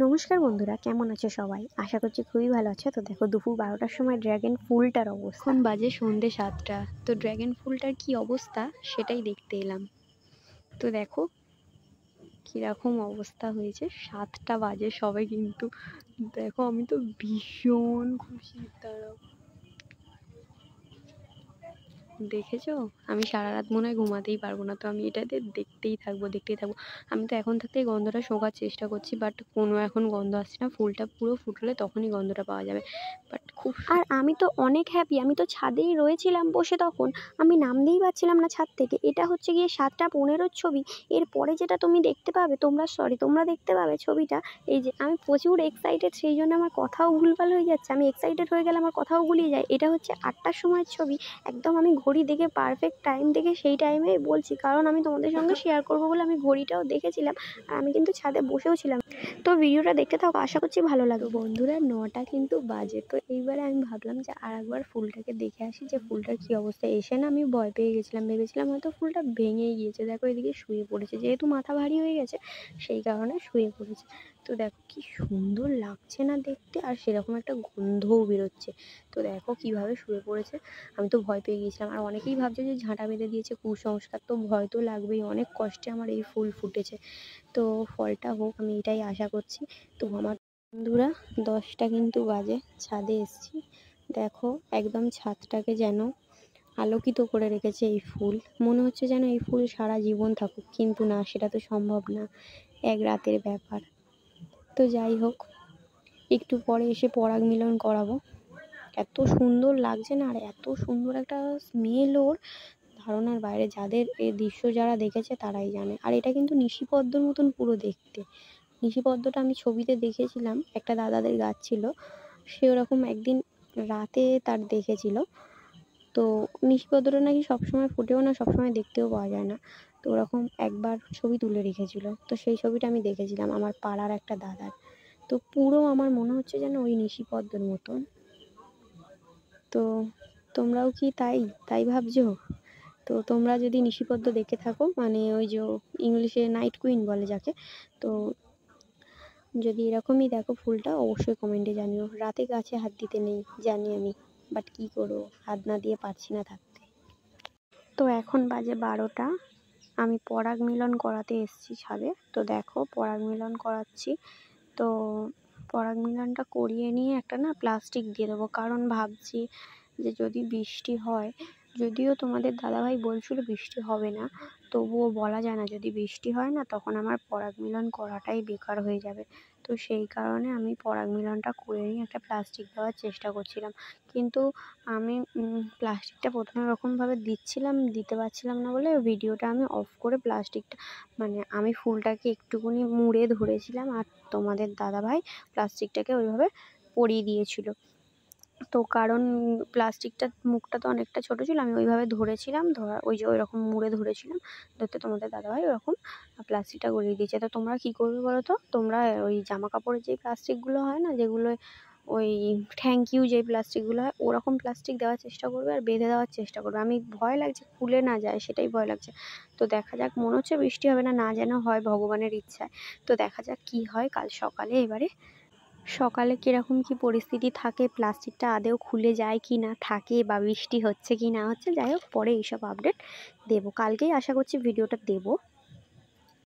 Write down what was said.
নমস্কার বন্ধুরা, কেমন আছো সবাই? আশা করছি খুবই ভালো আছো। তো দেখো, দুপুর 12টার সময় ড্র্যাগন ফুলটার অবস্থা। এখন বাজে সন্ধ্যে 7টা। তো ড্র্যাগন ফুলটার কি অবস্থা সেটাই দেখতে এলাম। তো দেখো কিরকম অবস্থা হয়েছে। 7টা বাজে সবাই, কিন্তু দেখো আমি তো ভীষণ খুশি। তারা দেখেছো, আমি সারা রাত মনে হয় ঘুমাতেই পারবো না। তো আমি এটাতে দেখতেই থাকবো। আমি তো এখন থাকতেই গন্ধটা শোঁকার চেষ্টা করছি, বাট কোনো এখন গন্ধ আসছে না। ফুলটা পুরো ফুটলে তখনই গন্ধটা পাওয়া যাবে। বাট খুব আর আমি তো অনেক হ্যাপি। আমি তো ছাদেই রয়েছিলাম বসে, তখন আমি নামতেই পারছিলাম না ছাদ থেকে। এটা হচ্ছে গিয়ে 7টা 15 ছবি। এরপরে যেটা তুমি দেখতে পাবে, তোমরা দেখতে পাবে ছবিটা। এই যে আমি প্রচুর এক্সাইটেড, সেই জন্য আমার কথাও ভুলভাল হয়ে যাচ্ছে। আমি এক্সাইটেড হয়ে গেলে আমার কথাও গুলিয়ে যায়। এটা হচ্ছে 8টার সময়ের ছবি। একদম আমি ঘড়ি দেখে, পারফেক্ট টাইম দেখে সেই টাইমেই বলছি, কারণ আমি তোমাদের সঙ্গে শেয়ার করবো বলে আমি ঘড়িটাও দেখেছিলাম। আর আমি কিন্তু ছাদে বসেও ছিলাম। তো ভিডিওটা দেখতে থাকো, আশা করছি ভালো লাগবে। বন্ধুরা, 9টা কিন্তু বাজে। তো এইবারে আমি ভাবলাম যে আর একবার ফুলটাকে দেখে আসি, যে ফুলটার কী অবস্থা। এসে না আমি ভয় পেয়ে গেছিলাম, ভেবেছিলাম হয়তো ফুলটা ভেঙেই গিয়েছে। দেখো এদিকে শুয়ে পড়েছে, যেহেতু মাথা ভারী হয়ে গেছে সেই কারণে শুয়ে পড়েছে। তো দেখো কি সুন্দর লাগছে না দেখতে, আর সেরকম একটা গন্ধও বেরোচ্ছে। তো দেখো কিভাবে শুয়ে পড়েছে। আমি তো ভয় পেয়ে গিয়েছিলাম। আর অনেকেই ভাবছে যে ঝাঁটা বেঁধে দিয়েছে, কুসংস্কার। তো ভয় তো লাগবেই, অনেক কষ্টে আমার এই ফুল ফুটেছে। তো ফলটা হোক, আমি এটাই আশা করছি। তো আমার বন্ধুরা, 10টা কিন্তু বাজে, ছাদে এসেছি। দেখো একদম ছাদটাকে যেন আলোকিত করে রেখেছে এই ফুল। মনে হচ্ছে যেন এই ফুল সারা জীবন থাকুক, কিন্তু না, সেটা তো সম্ভব না, এক রাতের ব্যাপার। তো যাই হোক, একটু পরে এসে পরাগ মিলন করাবো। এত সুন্দর লাগছে না, আর এত সুন্দর একটা স্মেল ওর, ধারণার বাইরে। এই দৃশ্য যারা দেখেছে তারাই জানে। আর এটা কিন্তু নিশিপদ্মর মতন পুরো দেখতে। নিশিপদ্মটা আমি ছবিতে দেখেছিলাম, একটা দাদাদের গাছ ছিল, সে ওরকম একদিন রাতে তার দেখেছিল। তো নিশিপদ্মটা নাকি সবসময় ফুটেও না, সবসময় দেখতেও পাওয়া যায় না। তো ওরকম একবার ছবি তুলে রেখেছিল। তো সেই ছবিটা আমি দেখেছিলাম আমার পাড়ার একটা দাদার। তো পুরো আমার মনে হচ্ছে যেন ওই নিশিপদ্মর মতন। তো তোমরাও কি তাই ভাবছো? তো তোমরা যদি নিশিপদ্ম দেখে থাকো, মানে ওই যে ইংলিশে নাইট কুইন বলে যাকে, তো যদি এরকমই দেখো ফুলটা, অবশ্যই কমেন্টে জানিও। রাতে গাছে হাত দিতে নেই জানি আমি, বাট কী করবো, হাত না দিয়ে পারছি না থাকতে। তো এখন বাজে 12টা, আমি পরাগ মিলন করাতে এসেছি ছাদে। তো দেখো পরাগ মিলন করাচ্ছি। তো পরাগ মিলনটা করিয়ে নিয়ে একটা না প্লাস্টিক দিয়ে দেবো, কারণ ভাবছি যে যদি বৃষ্টি হয়, যদিও তোমাদের দাদাভাই বলছিল বৃষ্টি হবে না, তবুও বলা যায় না। যদি বৃষ্টি হয় না, তখন আমার পরাগ মিলন করাটাই বেকার হয়ে যাবে। তো সেই কারণে আমি পরাগ মিলনটা করে নিয়ে একটা প্লাস্টিক দেওয়ার চেষ্টা করছিলাম। কিন্তু আমি প্লাস্টিকটা প্রথমে ওরকমভাবে দিতে পারছিলাম না বলে ভিডিওটা আমি অফ করে প্লাস্টিকটা, মানে আমি ফুলটাকে একটুখানি মুড়ে ধরেছিলাম, আর তোমাদের দাদাভাই প্লাস্টিকটাকে ওইভাবে পরিয়ে দিয়েছিল। তো কারণ প্লাস্টিকটার মুখটা তো অনেকটা ছোটো ছিল, আমি ওইভাবে ধরেছিলাম, ওই যে ওইরকম মুড়ে ধরেছিলাম, ধরতে তোমাদের দাদাভাই ওরকম প্লাস্টিকটা গলিয়ে দিয়েছে। তো তোমরা কী করবে বলো তো? তোমরা ওই জামা কাপড়ের যে প্লাস্টিকগুলো হয় না, যেগুলো ওই থ্যাংক ইউ যে প্লাস্টিকগুলো হয়, ওরকম প্লাস্টিক দেওয়ার চেষ্টা করবে আর বেঁধে দেওয়ার চেষ্টা করবে। আমি ভয় লাগছে খুলে না যায়, সেটাই ভয় লাগছে। তো দেখা যাক, মনে হচ্ছে বৃষ্টি হবে না, যেন হয় ভগবানের ইচ্ছায়। তো দেখা যাক কি হয় কাল সকালে। এবারে সকালে কীরকম কী পরিস্থিতি থাকে, প্লাস্টিকটা আদৌ খুলে যায় কি না থাকে, বা বৃষ্টি হচ্ছে কি না হচ্ছে, যাই হোক পরে এইসব আপডেট দেবো। কালকেই আশা করছি ভিডিওটা দেবো।